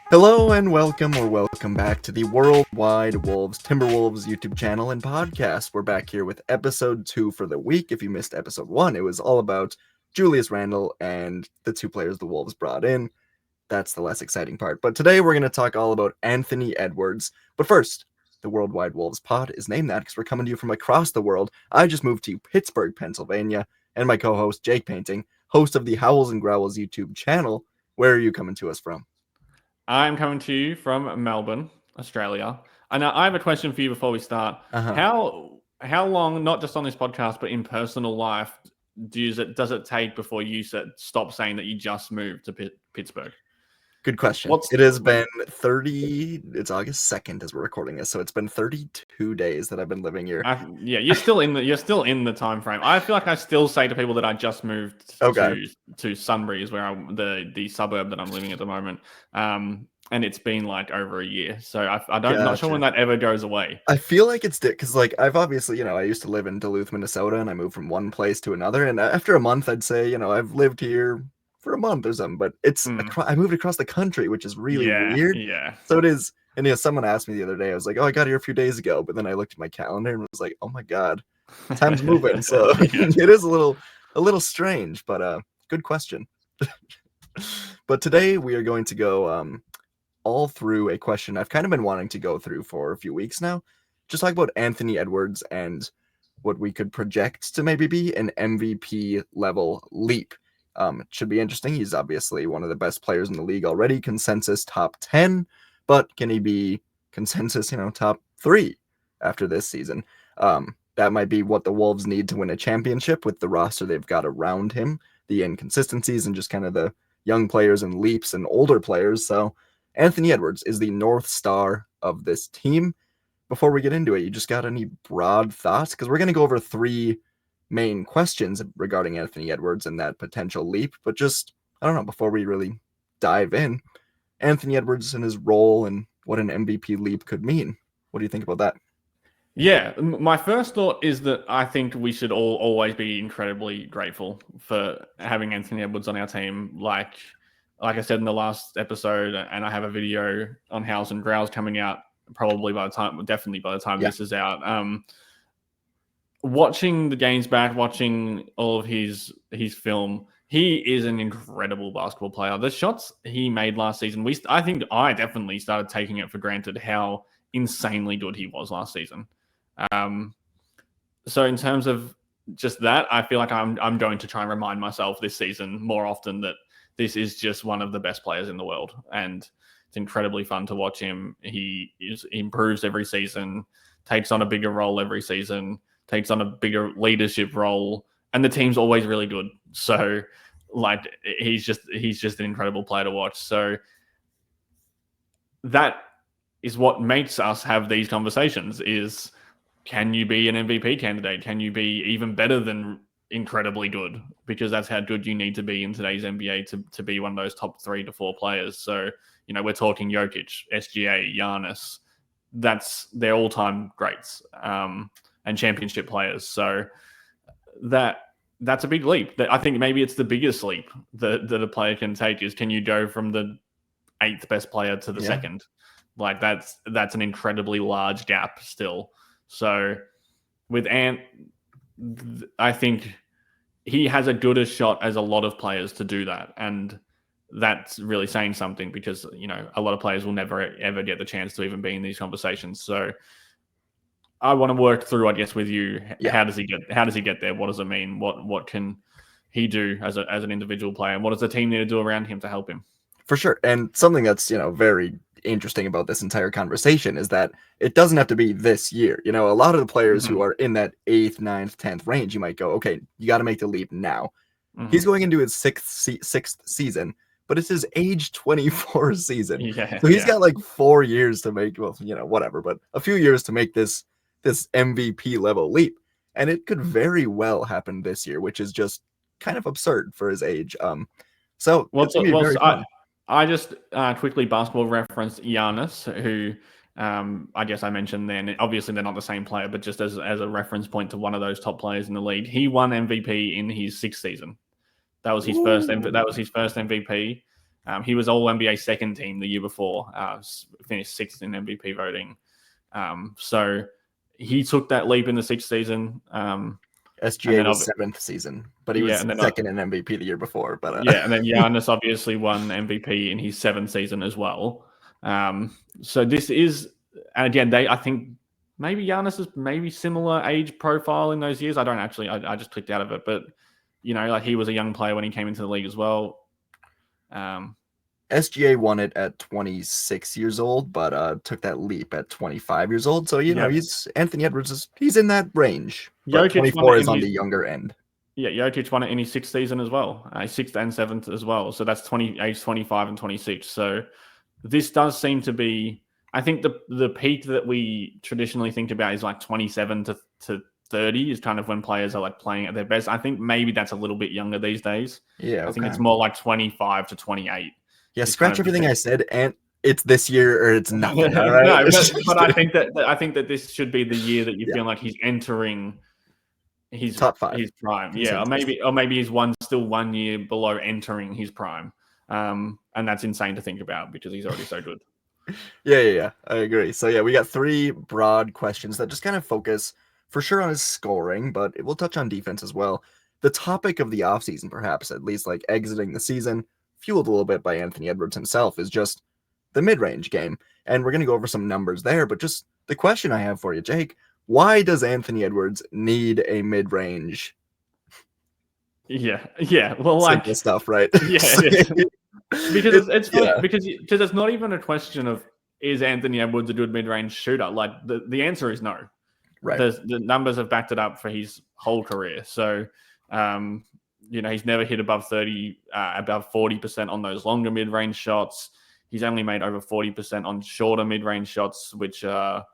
Hello and welcome back to the Worldwide Wolves Timberwolves YouTube channel and podcast. We're back here with episode 2 for the week. If you missed episode 1, it was all about Julius Randle and the two players the Wolves brought in. That's the less exciting part. But today we're going to talk all about Anthony Edwards. But first, the Worldwide Wolves pod is named that because we're coming to you from across the world. I just moved to Pittsburgh, Pennsylvania, and my co-host Jake Painting, host of the Howls and Growls YouTube channel. Where are you coming to us from? I'm coming to you from Melbourne, Australia. And I have a question for you before we start. How long, not just on this podcast, but in personal life, does it take before you stop saying that you just moved to Pittsburgh? Good question. It has been 30, it's August 2nd as we're recording this, so it's been 32 days that I've been living here. You're still in the time frame. I feel like I still say to people that I just moved to Sunbury, is where the suburb that I'm living at the moment. And it's been like over a year, so not sure when that ever goes away. I feel like it's because I've obviously, I used to live in Duluth, Minnesota, and I moved from one place to another, and after a month I'd say, I've lived here for a month or something, but it's I moved across the country, which is really weird. Yeah. So it is, and someone asked me the other day, I was like, oh, I got here a few days ago, but then I looked at my calendar and was like, oh my god, time's moving. So it is a little strange, but good question. But today we are going to go all through a question I've kind of been wanting to go through for a few weeks now. Just talk about Anthony Edwards and what we could project to maybe be an MVP level leap. It should be interesting. He's obviously one of the best players in the league already, consensus top 10, but can he be consensus, top 3 after this season? That might be what the Wolves need to win a championship with the roster they've got around him, the inconsistencies and just kind of the young players and leaps and older players. So Anthony Edwards is the North Star of this team. Before we get into it, you just got any broad thoughts? Because we're going to go over 3 main questions regarding Anthony Edwards and that potential leap, but just, I don't know, before we really dive in, Anthony Edwards and his role and what an MVP leap could mean. What do you think about that? Yeah, my first thought is that I think we should always be incredibly grateful for having Anthony Edwards on our team. Like I said in the last episode, and I have a video on Howls and Growls coming out definitely by the time this is out. Watching the games back, watching all of his film, he is an incredible basketball player. The shots he made last season, I think I definitely started taking it for granted how insanely good he was last season. So in terms of just that, I feel like I'm going to try and remind myself this season more often that this is just one of the best players in the world, and it's incredibly fun to watch him. He improves every season, takes on a bigger role every season, takes on a bigger leadership role, and the team's always really good. So, he's just an incredible player to watch. So that is what makes us have these conversations: is can you be an MVP candidate? Can you be even better than incredibly good? Because that's how good you need to be in today's NBA to be one of those top 3 to 4 players. So, we're talking Jokic, SGA, Giannis. They're all-time greats. And championship players. So that's a big leap. I think maybe it's the biggest leap that a player can take is, can you go from the 8th best player to the 2nd? Like that's an incredibly large gap still. So with Ant, I think he has a good a shot as a lot of players to do that. And that's really saying something, because, a lot of players will never ever get the chance to even be in these conversations. So I want to work through, I guess, with you. Yeah. How does he get there? What does it mean? What can he do as an individual player? And what does the team need to do around him to help him? For sure. And something that's, very interesting about this entire conversation is that it doesn't have to be this year. A lot of the players who are in that 8th, 9th, 10th range, you might go, okay, you got to make the leap now. He's going into his sixth season, but it's his age 24 season. Yeah, so he's got like 4 years to make, whatever, but a few years to make this MVP level leap. And it could very well happen this year, which is just kind of absurd for his age. I just quickly basketball referenced Giannis, who I guess I mentioned then. Obviously, they're not the same player, but just as a reference point to one of those top players in the league, he won MVP in his 6th season. That was his first MVP. He was All NBA second team the year before, finished sixth in MVP voting. So he took that leap in the sixth season. SGA was seventh season, but he was second in MVP the year before. But yeah, and then Giannis obviously won MVP in his seventh season as well. So this is, again, I think maybe Giannis is maybe similar age profile in those years. I don't actually, I just clicked out of it, but like he was a young player when he came into the league as well. SGA won it at 26 years old, but took that leap at 25 years old. So, know, he's Anthony Edwards he's in that range. But 24 is on the younger end. Yeah, Jokic won it in his sixth season as well, sixth and seventh as well. So that's age 25 and 26. So this does seem to be, I think the peak that we traditionally think about is like 27 to 30 is kind of when players are like playing at their best. I think maybe that's a little bit younger these days. Yeah, I think it's more like 25 to 28. Yeah, scratch everything I said, and it's this year or it's nothing. All right? No, but I think that this should be the year that you feel like he's entering his top 5, his prime. Yeah, or maybe he's still 1 year below entering his prime. And that's insane to think about because he's already so good. Yeah, I agree. So yeah, we got 3 broad questions that just kind of focus for sure on his scoring, but we'll touch on defense as well. The topic of the offseason, perhaps, at least like exiting the season, fueled a little bit by Anthony Edwards himself, is just the mid-range game. And we're going to go over some numbers there, but just the question I have for you, Jake, why does Anthony Edwards need a mid-range? Yeah. Well, simple stuff, right? Yeah. Because it's funny, because it's not even a question of is Anthony Edwards a good mid-range shooter? Like the answer is no. Right. The numbers have backed it up for his whole career. So, he's never hit above 40% on those longer mid-range shots. He's only made over 40% on shorter mid-range shots, which are,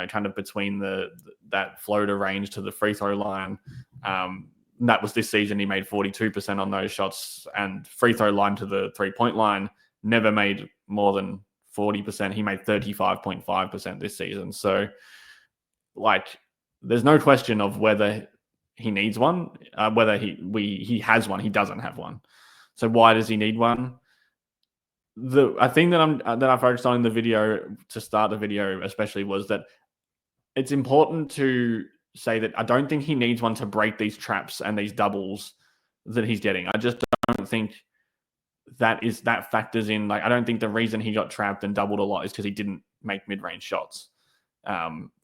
kind of between that floater range to the free throw line. That was this season. He made 42% on those shots, and free throw line to the 3-point line never made more than 40%. He made 35.5% this season. So, there's no question of whether he needs one, whether he has one. He doesn't have one. So why does he need one? I think that I focused on in the video to start the video, especially, was that it's important to say that I don't think he needs one to break these traps and these doubles that he's getting. I just don't think that factors in. I don't think the reason he got trapped and doubled a lot is because he didn't make mid-range shots.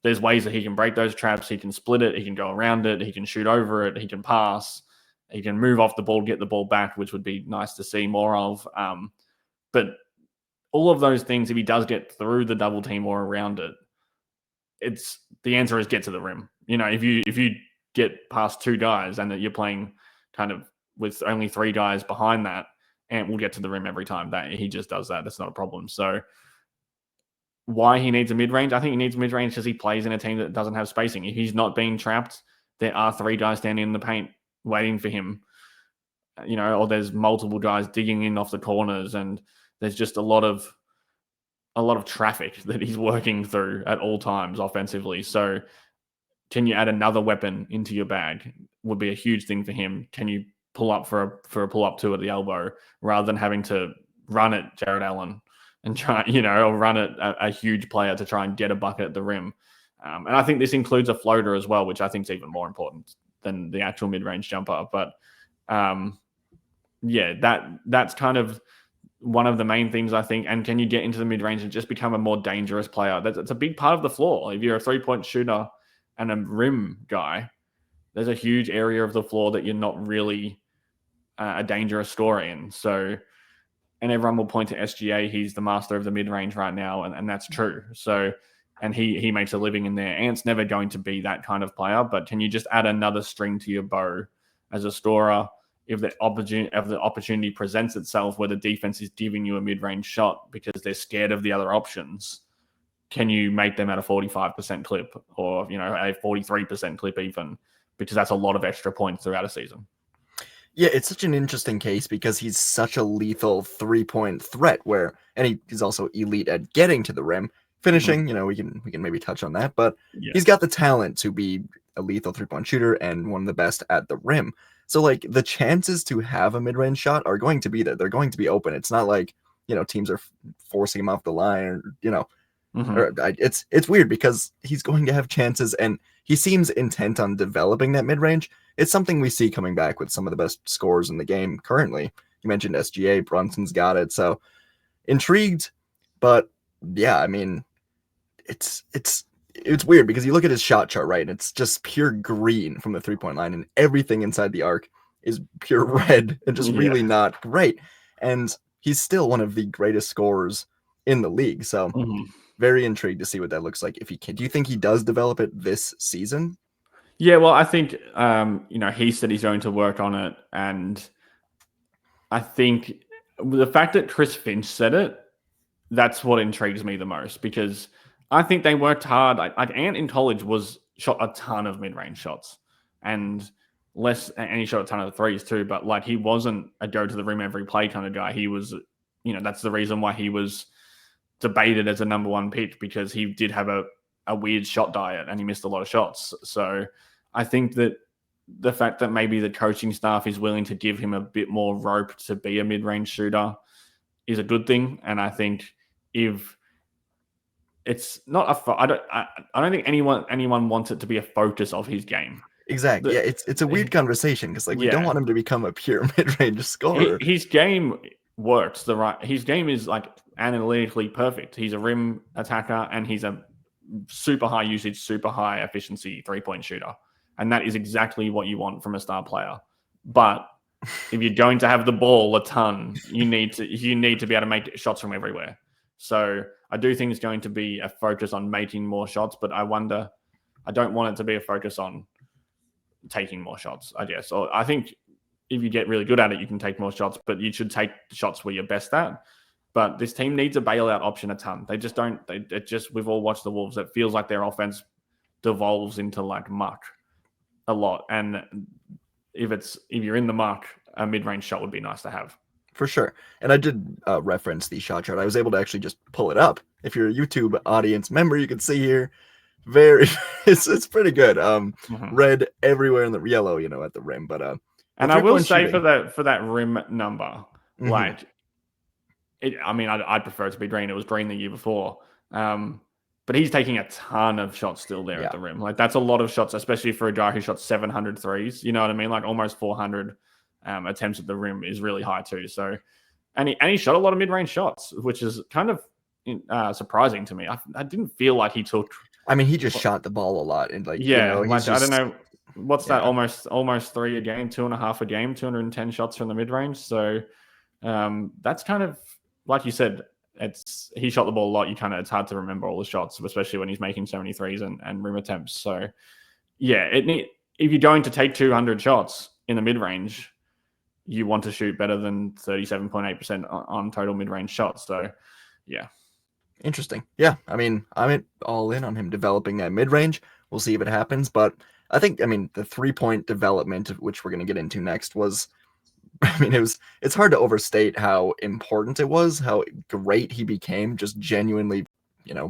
There's ways that he can break those traps. He can split it. He can go around it. He can shoot over it. He can pass. He can move off the ball, get the ball back, which would be nice to see more of. But all of those things, if he does get through the double team or around it, the answer is get to the rim. If you get past 2 guys and that you're playing kind of with only 3 guys behind that, Ant will get to the rim every time. That he just does that. That's not a problem. So why he needs a mid-range? I think he needs mid-range because he plays in a team that doesn't have spacing. If he's not being trapped, there are 3 guys standing in the paint waiting for him, or there's multiple guys digging in off the corners, and there's just a lot of traffic that he's working through at all times offensively. So can you add another weapon into your bag? Would be a huge thing for him. Can you pull up for a pull-up 2 at the elbow rather than having to run at Jared Allen and try, or run at a huge player to try and get a bucket at the rim. And I think this includes a floater as well, which I think is even more important than the actual mid-range jumper. But that's kind of one of the main things, I think. And can you get into the mid-range and just become a more dangerous player? That's a big part of the floor. If you're a 3-point shooter and a rim guy, there's a huge area of the floor that you're not really a dangerous scorer in. So, and everyone will point to SGA. He's the master of the mid-range right now, and that's true. So, and he makes a living in there. Ant's never going to be that kind of player, but can you just add another string to your bow as a scorer? If the opportunity presents itself where the defense is giving you a mid-range shot because they're scared of the other options, can you make them at a 45% clip or, a 43% clip even? Because that's a lot of extra points throughout a season. Yeah, it's such an interesting case because he's such a lethal 3-point threat and he's also elite at getting to the rim. Finishing, we can maybe touch on that, but he's got the talent to be a lethal 3-point shooter and one of the best at the rim. So like the chances to have a mid-range shot are going to be there. They're going to be open. It's not like, teams are forcing him off the line or, it's weird because he's going to have chances and he seems intent on developing that mid-range. It's something we see coming back with some of the best scorers in the game currently. You mentioned SGA, Brunson's got it. So intrigued, but yeah, I mean, it's weird because you look at his shot chart, right? And it's just pure green from the 3-point line, and everything inside the arc is pure red and just really not great. And he's still one of the greatest scorers in the league. So very intrigued to see what that looks like. If he can, do you think he does develop it this season? Yeah, well, I think he said he's going to work on it, and I think the fact that Chris Finch said it, that's what intrigues me the most, because I think they worked hard. Like Ant in college shot a ton of mid-range shots, and he shot a ton of threes too. But like he wasn't a go to the rim every play kind of guy. He was, that's the reason why he was debated as a number one pick, because he did have a weird shot diet and he missed a lot of shots. So I think that the fact that maybe the coaching staff is willing to give him a bit more rope to be a mid-range shooter is a good thing. And I think if it's not I don't think anyone wants it to be a focus of his game. Exactly. Yeah, it's a weird conversation because we don't want him to become a pure mid-range scorer. His game works his game is like analytically perfect. He's a rim attacker and he's a super high usage, super high efficiency 3-point shooter. And that is exactly what you want from a star player. But if you're going to have the ball a ton, you need to be able to make shots from everywhere. So I do think it's going to be a focus on making more shots, but I don't want it to be a focus on taking more shots, I guess. Or I think if you get really good at it, you can take more shots, but you should take shots where you're best at. But this team needs a bailout option a ton. They just don't. We've all watched the Wolves. It feels like their offense devolves into like muck a lot. And if you're in the muck, a mid-range shot would be nice to have. For sure. And I did reference the shot chart. I was able to actually just pull it up. If you're a YouTube audience member, you can see here. It's pretty good. Red everywhere in the yellow, at the rim. But and I will say for that rim number, like I'd prefer it to be green. It was green the year before. But he's taking a ton of shots still there at the rim. Like that's a lot of shots, especially for a guy who shot 700 threes. You know what I mean? Like almost 400 attempts at the rim is really high too. So, and he shot a lot of mid-range shots, which is kind of surprising to me. I didn't feel like he took. I mean, he just shot the ball a lot, and I don't know what's that almost 3 a game, 2.5 a game, 210 shots from the mid-range. So that's kind of like you said. He shot the ball a lot. It's hard to remember all the shots, especially when he's making so many threes and rim attempts. So yeah, if you're going to take 200 shots in the mid-range, you want to shoot better than 37.8% on total mid-range shots. So yeah. Interesting. Yeah. I mean, I'm all in on him developing that mid-range. We'll see if it happens. But I think, the 3-point development, which we're going to get into next, was, it's hard to overstate how important it was, how great he became, just genuinely,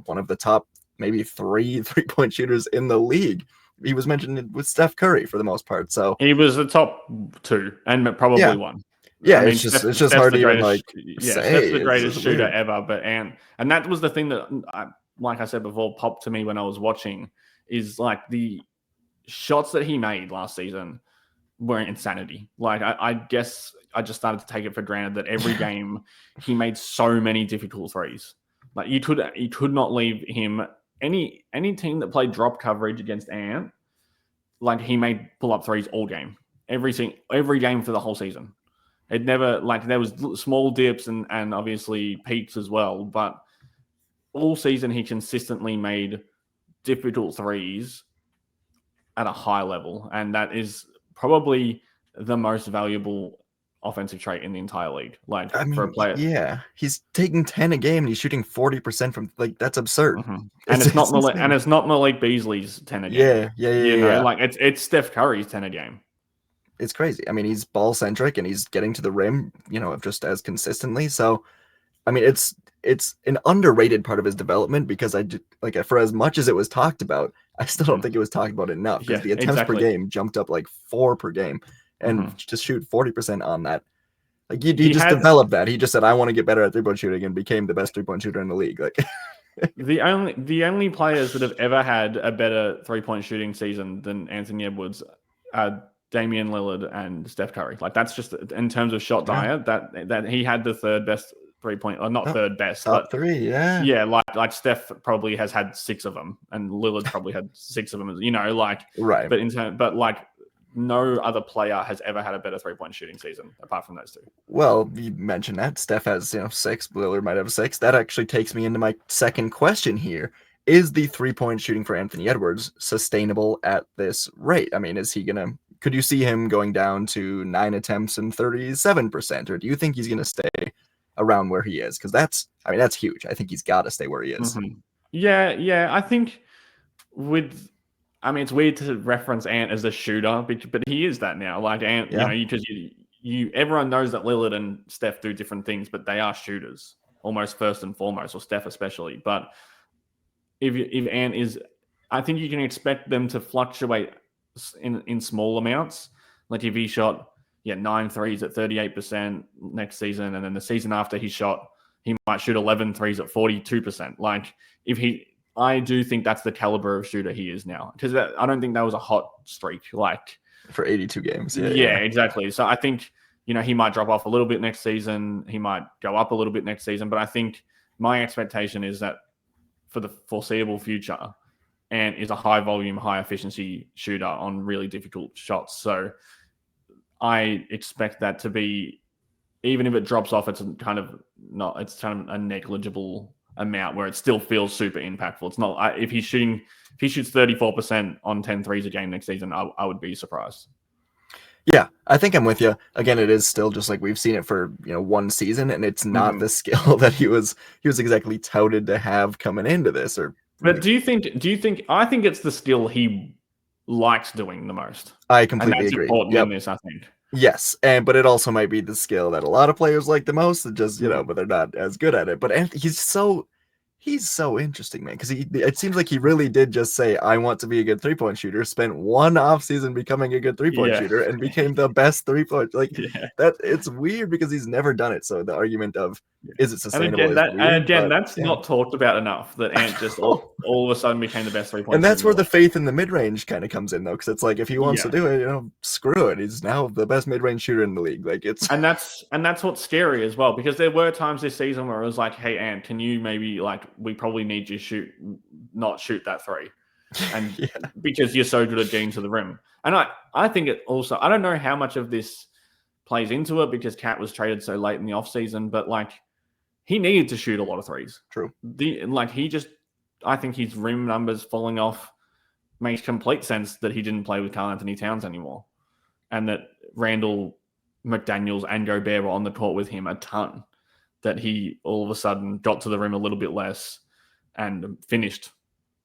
one of the top maybe 3-point shooters in the league. He was mentioned with Steph Curry for the most part. So he was the top 2 and probably 1. Yeah, it's just hard to even say. Steph's the greatest shooter ever. But and that was the thing that, like I said before, popped to me when I was watching, is like the shots that he made last season were insanity. Like I guess I just started to take it for granted that every game he made so many difficult threes. Like you could not leave him any team that played drop coverage against Ant. Like he made pull up threes all game, every game for the whole season. It never, like, there was small dips and obviously peaks as well, but all season he consistently made difficult threes at a high level, and that is probably the most valuable offensive trait in the entire league. Like, for a player, yeah, he's taking 10 a game and he's shooting 40% from, like, that's absurd. And it's not Malik Beasley's 10 a game. Yeah. Like it's Steph Curry's 10 a game. It's crazy. I mean, he's ball centric and he's getting to the rim, just as consistently. So, I mean, it's an underrated part of his development, because for as much as it was talked about, I still don't think it was talked about enough, because the attempts per game jumped up like 4 per game. and just shoot 40% on that. Like he He just has- developed that. He just said, I want to get better at 3-point shooting, and became the best 3-point shooter in the league. Like The only players that have ever had a better 3-point shooting season than Anthony Edwards are Damian Lillard and Steph Curry. Like that's just in terms of shot diet, that he had the third best 3-point, or not third best, top but 3, yeah. Yeah, like Steph probably has had 6 of them, and Lillard's probably had 6 of them. You know, like Right. But like no other player has ever had a better 3-point shooting season apart from those 2. Well, you mentioned that Steph has 6. Lillard might have 6. That actually takes me into my second question here. Is the 3-point shooting for Anthony Edwards sustainable at this rate? I mean, could you see him going down to 9 attempts and 37%, or do you think he's gonna stay around where he is? Because that's huge. I think he's got to stay where he is. Mm-hmm. Yeah. I think it's weird to reference Ant as a shooter, but he is that now. Like Ant, because everyone knows that Lillard and Steph do different things, but they are shooters almost first and foremost, or Steph especially. But if Ant is, I think you can expect them to fluctuate in small amounts. Like if he shot 9 threes at 38% next season, and then the season after he might shoot 11 threes at 42%. Like I do think that's the caliber of shooter he is now, because I don't think that was a hot streak like for 82 games. Yeah, exactly. So I think he might drop off a little bit next season. He might go up a little bit next season, but I think my expectation is that for the foreseeable future, Ant is a high volume, high efficiency shooter on really difficult shots. So I expect that to be, even if it drops off, it's kind of a negligible amount where it still feels super impactful. It's not, if he shoots 34% on 10 threes a game next season, I would be surprised. Yeah, I think I'm with you. Again, it is still just like we've seen it for one season, and it's not the skill that he was exactly touted to have coming into this. But do you think? I think it's the skill he likes doing the most. I completely agree. Important in this, I think. Yes, but it also might be the skill that a lot of players like the most, just but they're not as good at it. But he's so interesting, man, because it seems like he really did just say, I want to be a good 3-point shooter, spent one offseason becoming a good 3-point shooter, and became the best 3-point. That it's weird because he's never done it. So the argument of is it sustainable? That's not talked about enough. That Ant just all of a sudden became the best 3-point. And that's where the faith in the mid range kind of comes in, though, because it's like if he wants to do it, screw it. He's now the best mid range shooter in the league. And that's what's scary as well, because there were times this season where it was like, hey Ant, can you maybe we probably need you not shoot that 3, and because you're so good at getting to the rim. And I think it also, I don't know how much of this plays into it because Cat was traded so late in the offseason, but he needed to shoot a lot of 3s. True. I think his rim numbers falling off makes complete sense that he didn't play with Karl Anthony Towns anymore, and that Randall, McDaniels, and Gobert were on the court with him a ton. That he all of a sudden got to the rim a little bit less and finished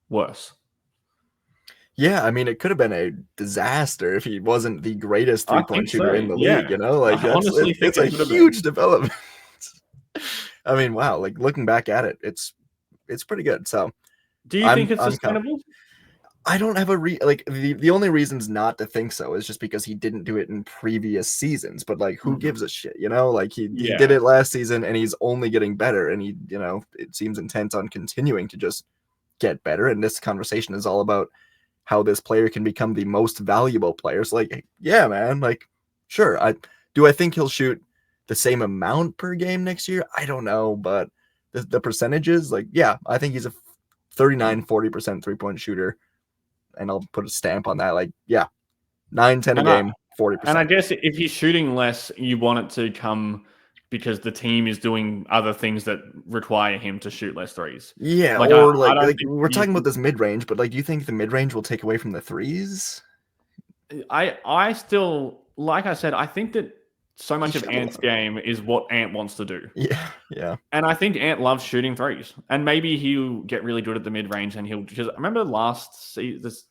worse. Yeah, I mean, it could have been a disaster if he wasn't the greatest 3-point shooter in the league. It's a huge development. I mean, wow! Looking back at it, it's pretty good. So, do you think it's sustainable? I don't have the only reasons not to think so is just because he didn't do it in previous seasons. But who gives a shit? He did it last season, and he's only getting better. And he, it seems intent on continuing to just get better. And this conversation is all about how this player can become the most valuable player. So yeah, man, sure. I think he'll shoot the same amount per game next year. I don't know, but the percentages, I think he's a 39-40% 3-point shooter. And I'll put a stamp on that. 9-10 a game, 40%. And I guess if he's shooting less, you want it to come because the team is doing other things that require him to shoot less 3s. Yeah, we're talking about this mid-range, but do you think the mid-range will take away from the 3s? I still, like I said, I think that so much of Ant's game is what Ant wants to do. Yeah. And I think Ant loves shooting 3s. And maybe he'll get really good at the mid-range, and because I remember this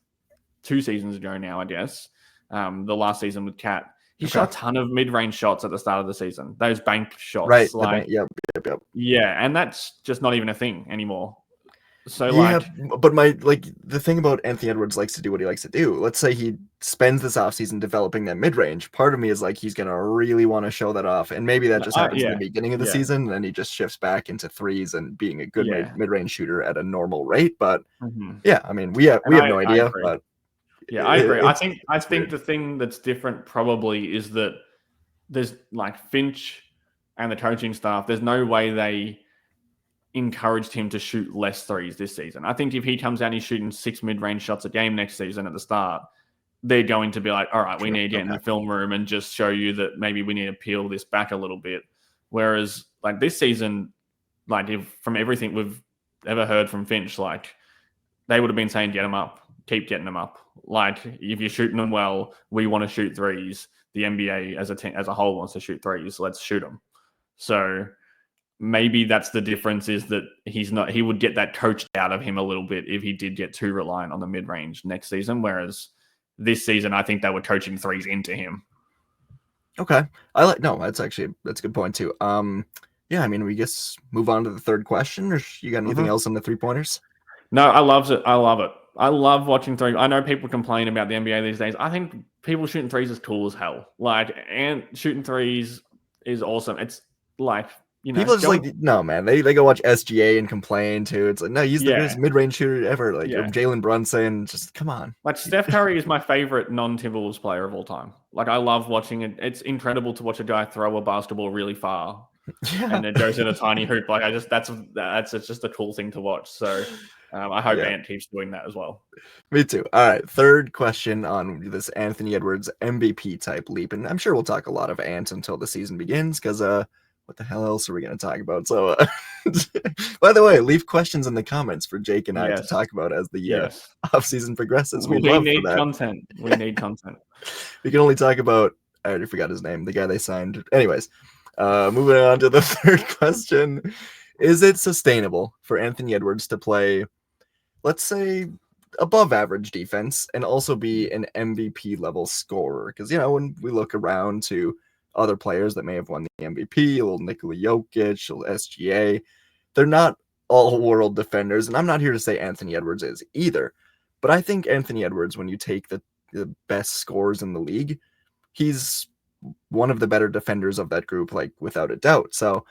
2 seasons ago now, I guess, the last season with Cat, he shot a ton of mid-range shots at the start of the season. Those bank shots. Right. Yep. Yeah, and that's just not even a thing anymore. So Yeah, like, but the thing about Anthony Edwards likes to do what he likes to do. Let's say he spends this offseason developing that mid range. Part of me is like he's gonna really want to show that off, and maybe that just happens in the yeah, beginning of the yeah, season, and then he just shifts back into threes and being a good yeah. mid range shooter at a normal rate. But Mhm. yeah, I mean, we And have no I idea, agree. but Yeah, I agree. I it's think weird. the thing that's different probably is that there's like Finch and the coaching staff. There's no way they encouraged him to shoot less threes this season. I think if he comes out and he's shooting 6 mid-range shots a game next season at the start, they're going to be like, all right, we True. need to get in Okay. the film room and just show you that maybe we need to peel this back a little bit. Whereas like this season, like if from everything we've ever heard from Finch, like they would have been saying, get them up, keep getting them up. Like if you're shooting them well, we want to shoot threes. The NBA as a team, as a whole wants to shoot threes. Let's shoot them. So maybe that's the difference, is that he would get that coached out of him a little bit if he did get too reliant on the mid-range next season. Whereas this season, I think they were coaching threes into him. Okay. That's a good point too. Yeah, I mean, we guess move on to the third question, or you got anything else on the 3-pointers? No, I love it. I love it. I love watching threes. I know people complain about the NBA these days. I think people shooting threes is cool as hell. Like, and shooting threes is awesome. It's like, People are just like, no, man. They go watch SGA and complain too. It's like, no, he's the greatest mid-range shooter ever. Like Jalen Brunson, just come on. Like Steph Curry is my favorite non-Timberwolves player of all time. Like I love watching it. It's incredible to watch a guy throw a basketball really far, and it goes in a tiny hoop. Like it's just a cool thing to watch. So I hope Ant keeps doing that as well. Me too. All right, third question on this Anthony Edwards MVP type leap, and I'm sure we'll talk a lot of Ant until the season begins, because what the hell else are we going to talk about? So, by the way, leave questions in the comments for Jake and I to talk about as the off-season progresses. We need content. We need content. We can only talk about, I already forgot his name, the guy they signed. Anyways, moving on to the third question. Is it sustainable for Anthony Edwards to play, let's say, above average defense and also be an MVP level scorer? Because, when we look around to other players that may have won the MVP, a little Nikola Jokic, a little SGA, they're not all world defenders. And I'm not here to say Anthony Edwards is either. But I think Anthony Edwards, when you take the best scores in the league, he's one of the better defenders of that group, like without a doubt. So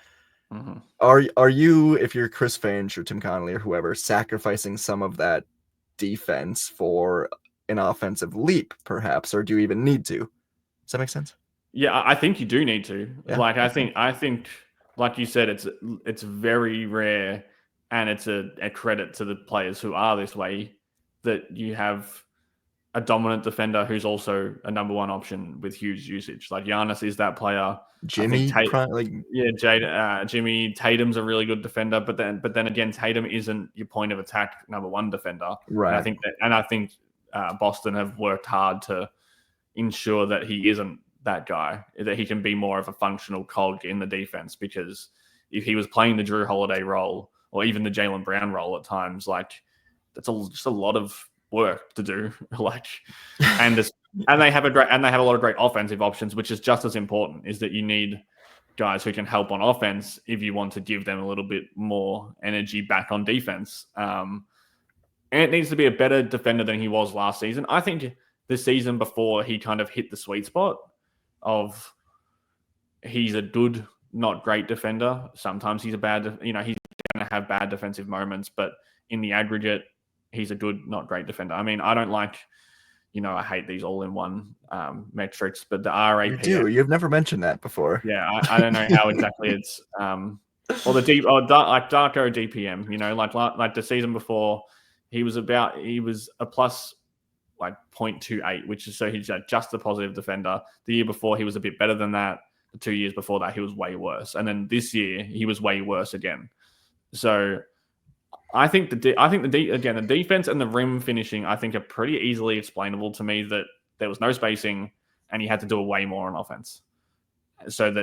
are you, if you're Chris Finch or Tim Connolly or whoever, sacrificing some of that defense for an offensive leap, perhaps, or do you even need to? Does that make sense? Yeah, I think you do need to. Yeah. Like I think, like you said, it's very rare, and it's a credit to the players who are this way, that you have a dominant defender who's also a number one option with huge usage. Like Giannis is that player. Jimmy, Jimmy Tatum's a really good defender, but then again, Tatum isn't your point of attack number one defender. Right. And I think Boston have worked hard to ensure that he isn't that guy, that he can be more of a functional cog in the defense. Because if he was playing the Drew Holiday role or even the Jaylen Brown role at times, like that's just a lot of work to do. Like, and they have a lot of great offensive options, which is just as important. Is that you need guys who can help on offense if you want to give them a little bit more energy back on defense. And it needs to be a better defender than he was last season. I think the season before he kind of hit the sweet spot of he's a good, not great defender. Sometimes he's he's going to have bad defensive moments, but in the aggregate, he's a good, not great defender. I mean, I don't like, I hate these all-in-one metrics, but the RAP. You do. You've never mentioned that before. Yeah, I don't know how exactly it's. Or the Darko DPM. Like the season before, he was a plus like 0.28, which is so he's just a positive defender. The year before, he was a bit better than that. The 2 years before that, he was way worse, and then this year he was way worse again. So I think the defense and the rim finishing, I think, are pretty easily explainable to me, that there was no spacing and he had to do way more on offense. And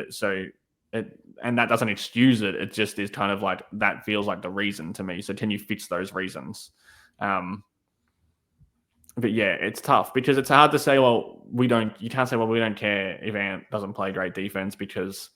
that doesn't excuse it. It just is kind of like, that feels like the reason to me. So can you fix those reasons? But yeah, it's tough because it's hard to say, you can't say, we don't care if Ant doesn't play great defense because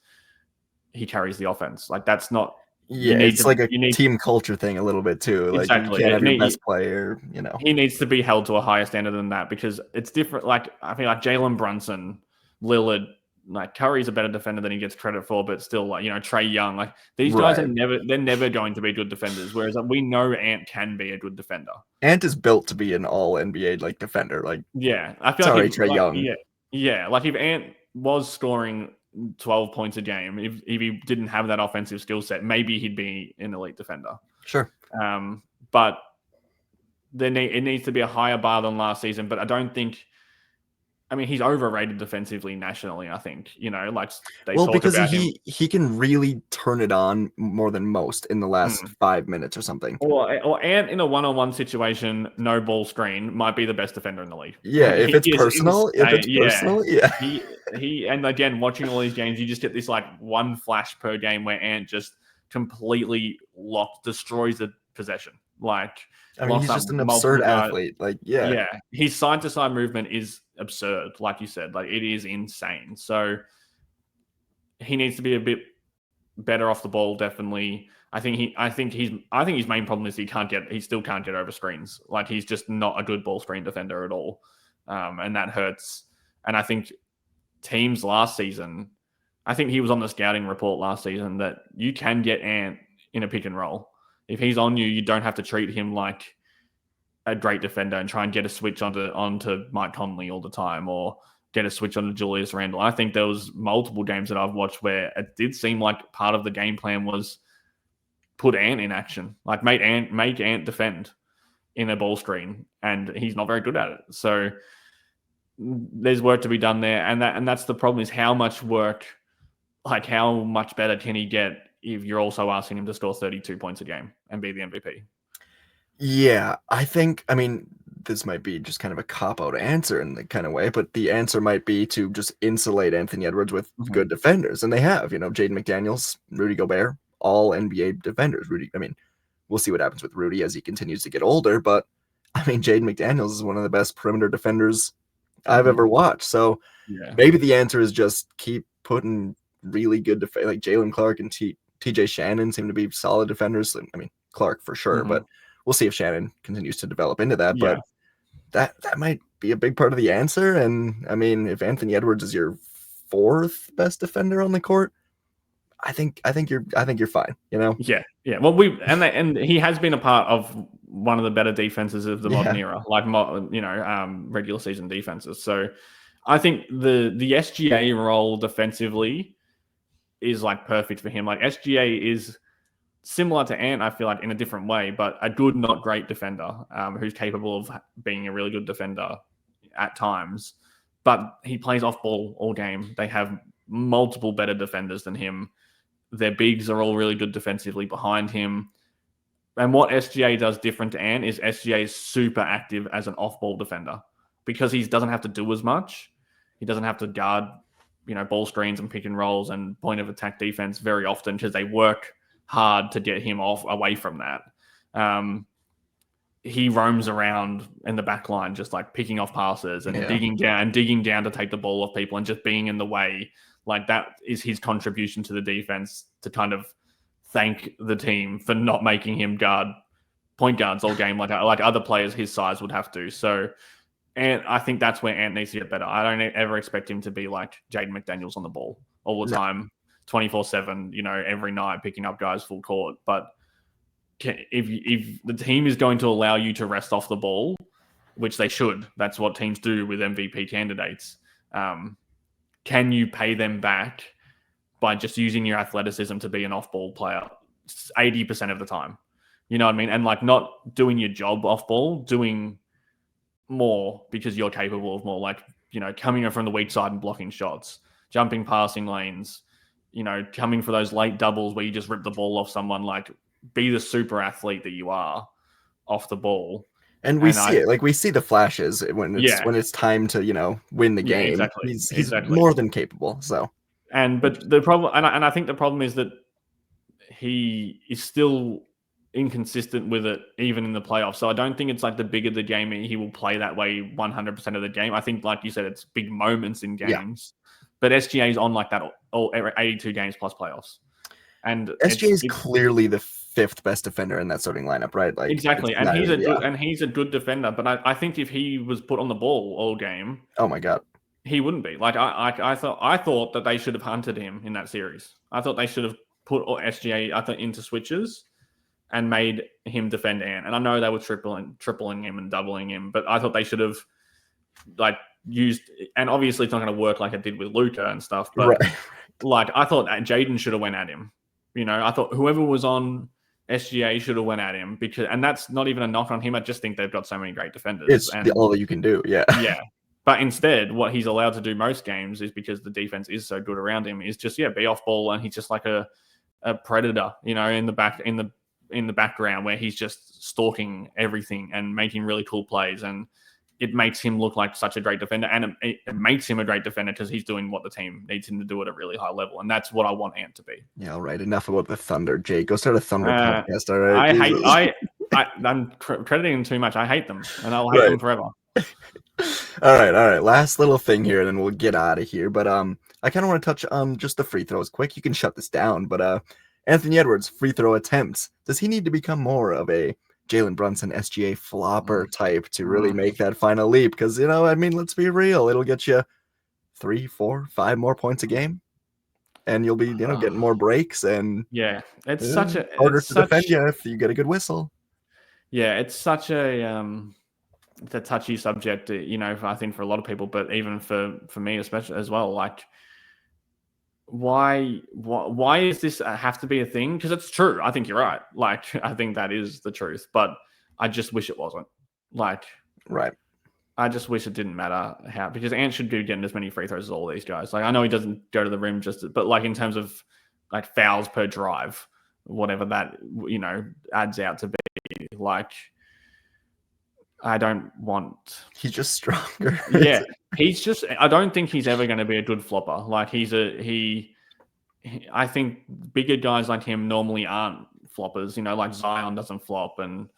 he carries the offense. Like that's not, Yeah, it's like a team culture thing a little bit too. Like you exactly. can't have your best player, He needs to be held to a higher standard than that because it's different. Like I feel like Jalen Brunson, Lillard, like Curry's a better defender than he gets credit for, but still, like Trae Young, like these guys are never going to be good defenders. Whereas we know Ant can be a good defender. Ant is built to be an all NBA like defender. Like I feel like Trae Young. Like if Ant was scoring 12 points a game, if he didn't have that offensive skill set, maybe he'd be an elite defender. Sure. But it needs to be a higher bar than last season. But I don't think. I mean, he's overrated defensively nationally. I think like they talk because about he can really turn it on more than most in the last 5 minutes or something. Or Ant in a one-on-one situation, no ball screen, might be the best defender in the league. Yeah, if it's personal, yeah. He and again, watching all these games, you just get this like one flash per game where Ant just completely destroys the possession. Like, I mean, he's just an absurd athlete. Like, yeah, his side-to-side movement is absurd. Like you said, like it is insane. So he needs to be a bit better off the ball. Definitely, I think his main problem is he still can't get over screens. Like he's just not a good ball screen defender at all, and that hurts. And I think teams last season, I think he was on the scouting report last season that you can get Ant in a pick and roll. If he's on you, you don't have to treat him like a great defender and try and get a switch onto Mike Conley all the time or get a switch onto Julius Randle. I think there was multiple games that I've watched where it did seem like part of the game plan was put Ant in action, like make Ant defend in a ball screen, and he's not very good at it. So there's work to be done there, and that's the problem is how much work, like how much better can he get if you're also asking him to score 32 points a game and be the MVP? Yeah, I mean, this might be just kind of a cop-out answer in the kind of way, but the answer might be to just insulate Anthony Edwards with good defenders. And they have, Jaden McDaniels, Rudy Gobert, all NBA defenders. I mean, we'll see what happens with Rudy as he continues to get older, but I mean, Jaden McDaniels is one of the best perimeter defenders I've ever watched. So maybe the answer is just keep putting really good like Jalen Clark and TJ Shannon seem to be solid defenders. I mean, Clark for sure, but we'll see if Shannon continues to develop into that. But that might be a big part of the answer. And I mean, if Anthony Edwards is your fourth best defender on the court, I think you're fine. Yeah. Well, and he has been a part of one of the better defenses of the modern era, like regular season defenses. So I think the SGA role defensively is like perfect for him. Like SGA is similar to Ant, I feel like, in a different way, but a good, not great defender who's capable of being a really good defender at times. But he plays off ball all game. They have multiple better defenders than him. Their bigs are all really good defensively behind him. And what SGA does different to Ant is SGA is super active as an off-ball defender because he doesn't have to do as much. He doesn't have to guard, ball screens and pick and rolls and point of attack defense very often because they work hard to get him away from that. He roams around in the back line just like picking off passes and digging down to take the ball off people and just being in the way. Like that is his contribution to the defense to kind of thank the team for not making him guard point guards all game like other players his size would have to. So, and I think that's where Ant needs to get better. I don't ever expect him to be like Jaden McDaniels on the ball all the time, 24/7, every night picking up guys full court. But if the team is going to allow you to rest off the ball, which they should, that's what teams do with MVP candidates. Can you pay them back by just using your athleticism to be an off-ball player 80% of the time? You know what I mean? And like not doing your job off-ball, doing more because you're capable of more, like, coming in from the weak side and blocking shots, jumping passing lanes, coming for those late doubles where you just rip the ball off someone, like be the super athlete that you are off the ball. And we see it. Like we see the flashes when it's time to, win the game. Exactly. He's more than capable. So, but the problem, and I think the problem is that he is still inconsistent with it even in the playoffs. So I don't think it's like the bigger the game, he will play that way 100% of the game. I think, like you said, it's big moments in games. But SGA is on like that all 82 games plus playoffs. And SGA is clearly the 5th best defender in that starting lineup, right? Like exactly, and he's a good defender. But I think if he was put on the ball all game, oh my god, he wouldn't be. Like I thought that they should have hunted him in that series. I thought they should have put SGA into switches and made him defend Ant. And I know they were tripling him and doubling him, but I thought they should have like used. And obviously, it's not going to work like it did with Luka and stuff. But like I thought Jaden should have went at him. You know, I thought whoever was on SGA should have went at him and that's not even a knock on him. I just think they've got so many great defenders. It's all that you can do. Yeah. Yeah. But instead, what he's allowed to do most games is because the defense is so good around him is just, be off ball. And he's just like a predator, you know, in the background where he's just stalking everything and making really cool plays. And it makes him look like such a great defender. And it makes him a great defender because he's doing what the team needs him to do at a really high level. And that's what I want Ant to be. Yeah, all right. Enough about the Thunder, Jake. Go start a Thunder podcast, all right? I'm crediting them too much. I hate them, and I'll hate them forever. All right. Last little thing here, and then we'll get out of here. But I kind of want to touch on just the free throws quick. You can shut this down. But Anthony Edwards, free throw attempts. Does he need to become more of a Jalen Brunson, SGA flopper type to really make that final leap? Because, you know, I mean, let's be real. It'll get you 3, 4, 5 more points a game. And you'll be, you know, getting more breaks. And it's such a harder to defend you if you get a good whistle. Yeah, it's such it's a touchy subject, you know, I think for a lot of people, but even for me especially as well. Like, why does this have to be a thing? Because it's true. I think you're right. Like, I think that is the truth, but I just wish it wasn't. Like, right. I just wish it didn't matter how, because Ant should be getting as many free throws as all these guys. Like, I know he doesn't go to the rim but like in terms of like fouls per drive, whatever that, you know, adds out to be, like, I don't want. He's just stronger. Yeah, I don't think he's ever going to be a good flopper. Like I think bigger guys like him normally aren't floppers. You know, like Zion doesn't flop and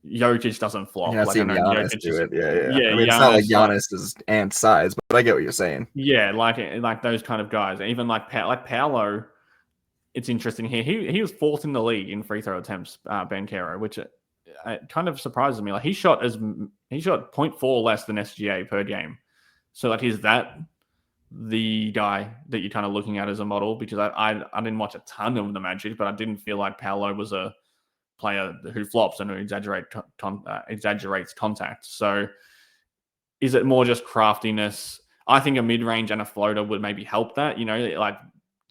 Jokic doesn't flop. Yeah, I've seen Giannis do it. Yeah. I mean, it's Giannis, not like Giannis is Ant's size, but I get what you're saying. Yeah, like those kind of guys. Even like Paolo. It's interesting here. He was 4th in the league in free throw attempts, Banchero, which it kind of surprises me. Like he shot 0.4 less than SGA per game. So like, is that the guy that you're kind of looking at as a model? Because I didn't watch a ton of the Magic, but I didn't feel like Paolo was a player who flops and who exaggerates contact. So is it more just craftiness? I think a mid-range and a floater would maybe help that, you know, like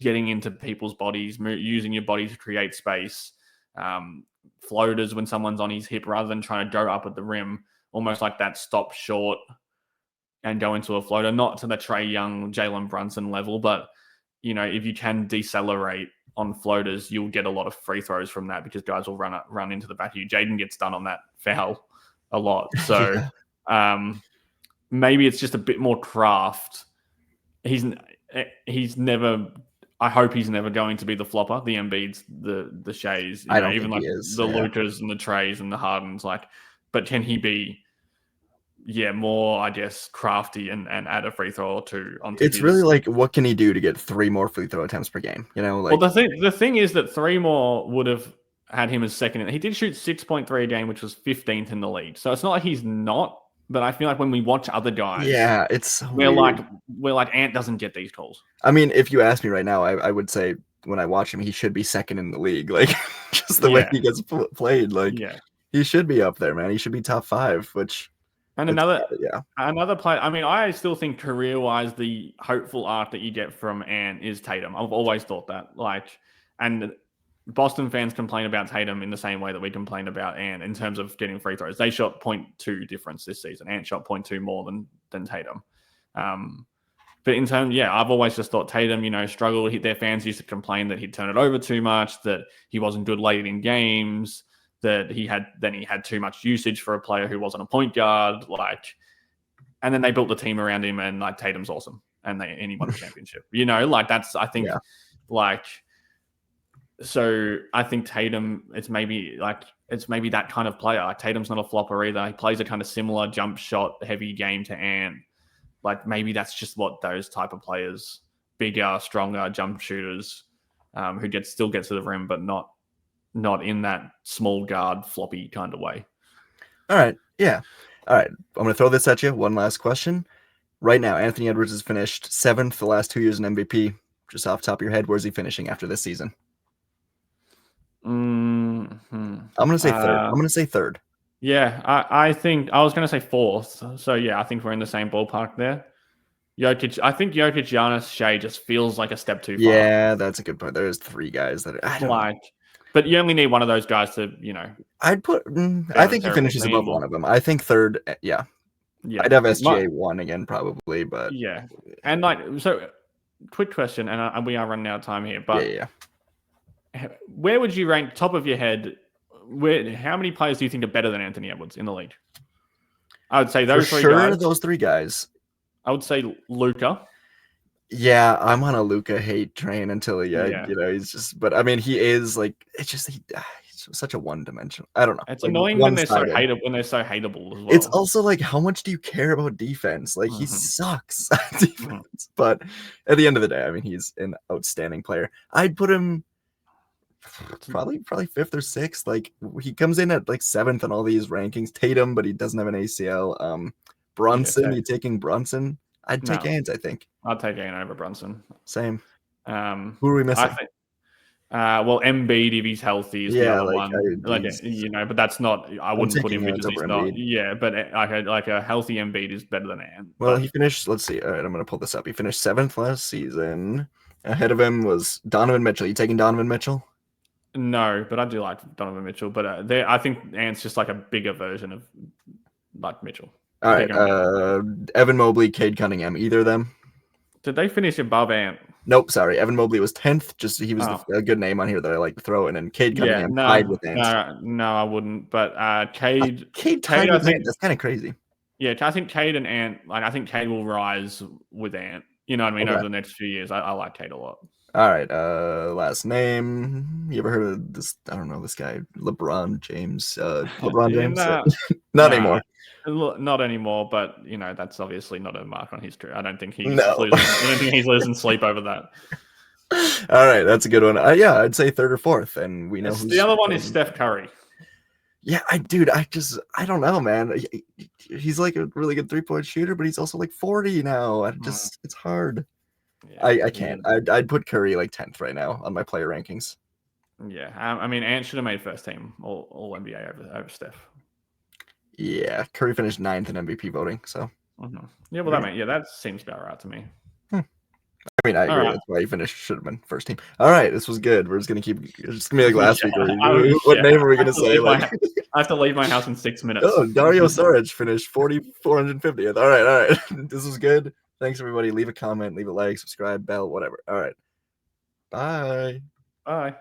getting into people's bodies, using your body to create space. Floaters when someone's on his hip rather than trying to go up at the rim, almost like that stop short and go into a floater, not to the Trae Young, Jalen Brunson level, but, you know, if you can decelerate on floaters, you'll get a lot of free throws from that because guys will run into the back of you. Jaden gets done on that foul a lot. So maybe it's just a bit more craft. He's never... I hope he's never going to be the flopper, the Embiids, the Shays, I don't even like the Lukas and the Trays and the Hardens. Like, but can he be, more, I guess, crafty and add a free throw or two onto It's really like, what can he do to get 3 more free throw attempts per game? You know, like, well, the thing is that 3 more would have had him as second. He did shoot 6.3 a game, which was 15th in the league. So it's not like he's not. But I feel like when we watch other guys, it's so we're weird. like Ant doesn't get these calls. I mean, if you ask me right now, I would say when I watch him, he should be second in the league. Like, just the way he gets played, like, he should be up there, man. He should be top 5. Another player. I mean, I still think career-wise, the hopeful arc that you get from Ant is Tatum. I've always thought that. Like, and Boston fans complain about Tatum in the same way that we complain about Ant in terms of getting free throws. They shot 0.2 difference this season. Ant shot 0.2 more than Tatum. But in terms, I've always just thought Tatum, you know, struggled. Their fans used to complain that he'd turn it over too much, that he wasn't good late in games, that he had too much usage for a player who wasn't a point guard. Like, and then they built the team around him, and like Tatum's awesome, and he won a championship. You know, like that's I think like. So I think Tatum, it's maybe that kind of player. Like Tatum's not a flopper either. He plays a kind of similar jump shot heavy game to Ant. Like maybe that's just what those type of players, bigger, stronger jump shooters, who still gets to the rim, but not in that small guard floppy kind of way. All right. Yeah. All right. I'm going to throw this at you. One last question. Right now, Anthony Edwards has finished 7th the last 2 years in MVP. Just off the top of your head, where's he finishing after this season? Mm-hmm. I'm going to say 3rd. I'm going to say 3rd. Yeah, I think I was going to say 4th. So yeah, I think we're in the same ballpark there. Jokic, I think Jokic, Giannis, Shea just feels like a step too far. Yeah, that's a good point. There's 3 guys that I don't like, but you only need one of those guys to, I'd put. I think he finishes above one of them. I think 3rd. Yeah. I'd have SGA 1 again probably, but yeah. And so, quick question, and we are running out of time here, but where would you rank top of your head? How many players do you think are better than Anthony Edwards in the league? I would say those 3 guys. Those 3 guys. I would say Luka. Yeah, I'm on a Luka hate train until he's just. But I mean, he is like it's just he's such a one-dimensional. I don't know. It's annoying when they're so hateable. When they're so hateable as well. It's also like, how much do you care about defense? Like he sucks at defense, but at the end of the day, I mean, he's an outstanding player. I'd put him probably 5th or 6th. Like he comes in at like 7th on all these rankings. Tatum, but he doesn't have an ACL. Brunson, you taking Brunson? I'd take Ant, I think. I'd take Ant over Brunson. Same. Who are we missing? I think, well, Embiid, if he's healthy, is the other one. But that's not. I wouldn't put him because he's not. Embiid. Yeah, but like a healthy Embiid is better than Ant. Well, he finished. Let's see. All right, I'm going to pull this up. He finished 7th last season. Ahead of him was Donovan Mitchell. You taking Donovan Mitchell? No, but I do like Donovan Mitchell. But I think Ant's just like a bigger version of like Mitchell. All right, Evan Mobley, Cade Cunningham, either of them? Did they finish above Ant? Nope, sorry. Evan Mobley was 10th. Just he was a good name on here that I like to throw in, and Cade Cunningham tied with Ant. No, I wouldn't. But Cade tied with Ant. That's kind of crazy. Yeah, I think Cade and Ant. Like I think Cade will rise with Ant. You know what I mean? Over the next few years, I like Cade a lot. All right. Last name. You ever heard of this? I don't know this guy, LeBron James. LeBron James. Not anymore. Not anymore, but that's obviously not a mark on history. I don't think he's losing sleep over that. All right, that's a good one. I'd say 3rd or 4th, and we know the other one is Steph Curry. Yeah, I don't know, man. He's like a really good 3-point shooter, but he's also like 40 now. It's hard. Yeah, I can't. I'd put Curry like 10th right now on my player rankings. Yeah, I mean, Ant should have made first team all NBA over Steph. Yeah, Curry finished 9th in MVP voting. So yeah, well, that seems about right to me. I mean, I agree. Right. That's why he finished. Should have been first team. All right, this was good. We're just gonna keep. It's just gonna be like last week. What name are we gonna say? I have to leave my house in 6 minutes. Oh, Dario Saric finished 450th. All right. This was good. Thanks everybody. Leave a comment, leave a like, subscribe, bell, whatever. All right. Bye. Bye.